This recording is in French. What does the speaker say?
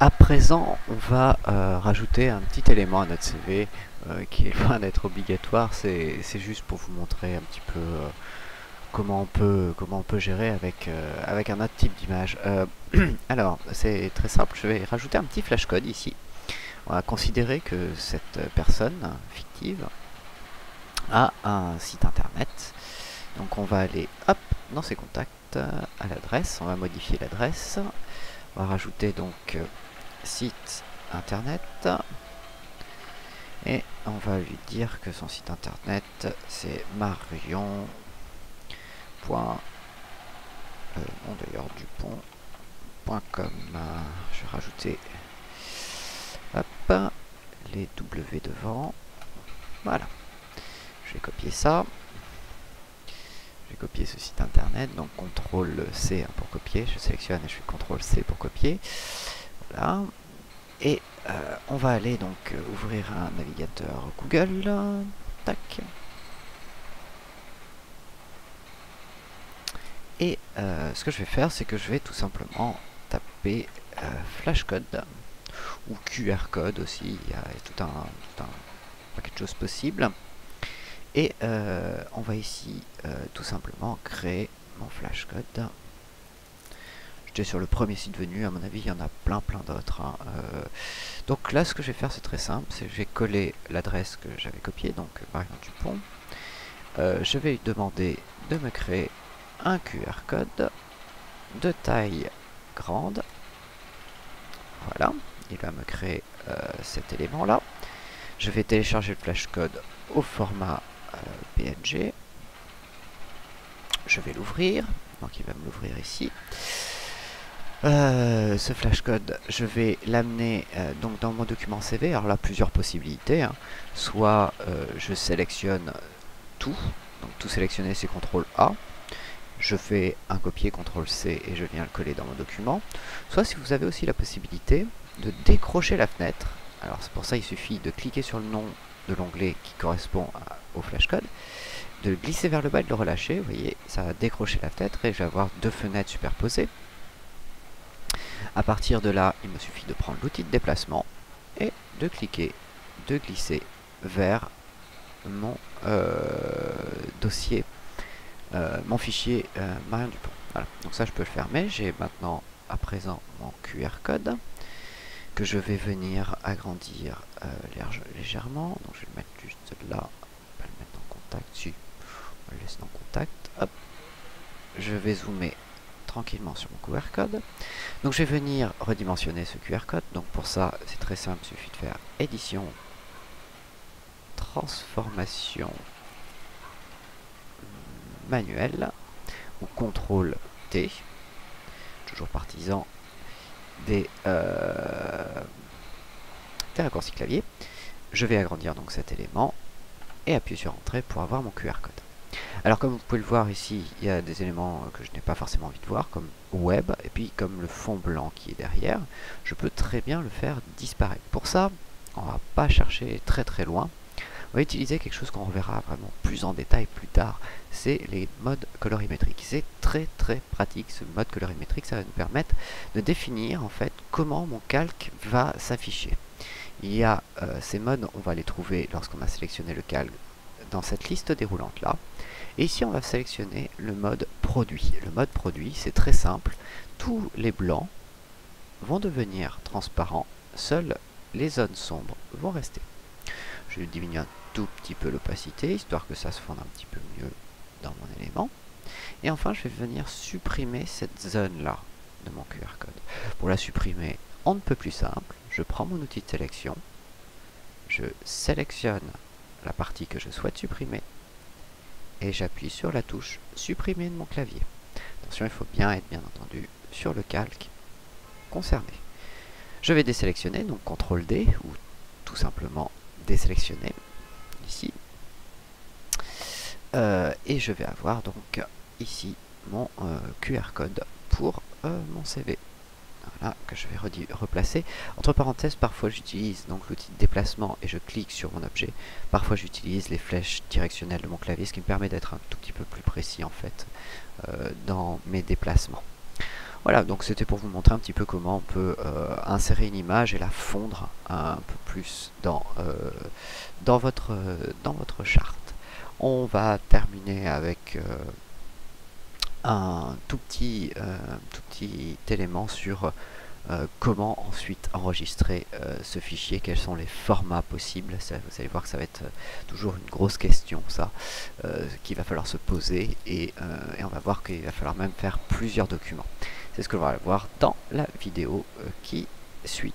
À présent, on va rajouter un petit élément à notre CV qui est loin d'être obligatoire. C'est juste pour vous montrer un petit peu comment on peut gérer avec un autre type d'image. Alors, c'est très simple. Je vais rajouter un petit flashcode ici. On va considérer que cette personne fictive a un site internet. Donc, on va aller hop dans ses contacts à l'adresse. On va modifier l'adresse. On va rajouter donc site internet et on va lui dire que son site internet c'est marion. Nom d'ailleurs dupont.com. Je vais rajouter hop, les W devant. Voilà. Je vais copier ça. Je vais copier ce site internet. Donc CTRL C pour copier. Je sélectionne et je fais CTRL C pour copier. Voilà. Et on va aller donc ouvrir un navigateur Google. Tac. Et ce que je vais faire, c'est que je vais tout simplement taper flashcode ou QR code aussi. Il y a tout un paquet de choses possibles. Et on va ici tout simplement créer mon flashcode. J'étais sur le premier site venu, à mon avis il y en a plein d'autres. Hein. Donc là ce que je vais faire c'est très simple, c'est que je vais coller l'adresse que j'avais copiée, donc Marion Dupont. Je vais lui demander de me créer un QR code de taille grande. Voilà, il va me créer cet élément là. Je vais télécharger le flashcode au format PNG. Je vais l'ouvrir, donc il va me l'ouvrir ici. Ce flashcode, je vais l'amener donc dans mon document CV. Alors là, plusieurs possibilités. Hein. Soit je sélectionne tout, donc tout sélectionner, c'est CTRL A. Je fais un copier, CTRL C et je viens le coller dans mon document. Soit si vous avez aussi la possibilité de décrocher la fenêtre. Alors c'est pour ça il suffit de cliquer sur le nom de l'onglet qui correspond au flashcode, de le glisser vers le bas et de le relâcher. Vous voyez, ça va décrocher la fenêtre et je vais avoir deux fenêtres superposées. À partir de là, il me suffit de prendre l'outil de déplacement et de cliquer, de glisser vers mon dossier, mon fichier Marion Dupont. Voilà, donc ça je peux le fermer. J'ai maintenant à présent mon QR code que je vais venir agrandir légèrement. Donc je vais le mettre juste là, on va le mettre en contact, si, on va le laisser en contact. Hop. Je vais zoomer tranquillement sur mon QR code. Donc je vais venir redimensionner ce QR code. Donc pour ça, c'est très simple, il suffit de faire édition, transformation manuelle ou CTRL T, toujours partisan des raccourcis clavier. Je vais agrandir donc cet élément et appuyer sur Entrée pour avoir mon QR code. Alors comme vous pouvez le voir ici, il y a des éléments que je n'ai pas forcément envie de voir, comme web, et puis comme le fond blanc qui est derrière, je peux très bien le faire disparaître. Pour ça, on va pas chercher très loin. On va utiliser quelque chose qu'on reverra vraiment plus en détail plus tard, c'est les modes colorimétriques. C'est très pratique ce mode colorimétrique, ça va nous permettre de définir en fait comment mon calque va s'afficher. Il y a ces modes, on va les trouver lorsqu'on a sélectionné le calque dans cette liste déroulante là. Et ici on va sélectionner le mode produit. Le mode produit, c'est très simple. Tous les blancs vont devenir transparents, seules les zones sombres vont rester. Je vais diminuer un tout petit peu l'opacité, histoire que ça se fonde un petit peu mieux dans mon élément. Et enfin, je vais venir supprimer cette zone-là de mon QR code. Pour la supprimer, on ne peut plus simple. Je prends mon outil de sélection, je sélectionne la partie que je souhaite supprimer, et j'appuie sur la touche supprimer de mon clavier. Attention, il faut bien être bien entendu sur le calque concerné. Je vais désélectionner, donc CTRL D, ou tout simplement désélectionner, ici. Et je vais avoir donc ici mon QR code pour mon CV. Voilà, que je vais replacer. Entre parenthèses, parfois j'utilise donc l'outil de déplacement et je clique sur mon objet. Parfois j'utilise les flèches directionnelles de mon clavier, ce qui me permet d'être un tout petit peu plus précis en fait dans mes déplacements. Voilà, donc c'était pour vous montrer un petit peu comment on peut insérer une image et la fondre un peu plus dans votre charte. On va terminer avec un tout petit élément sur comment ensuite enregistrer ce fichier, quels sont les formats possibles. Ça, vous allez voir que ça va être toujours une grosse question, ça, qu'il va falloir se poser, et on va voir qu'il va falloir même faire plusieurs documents. C'est ce que l'on va voir dans la vidéo qui suit.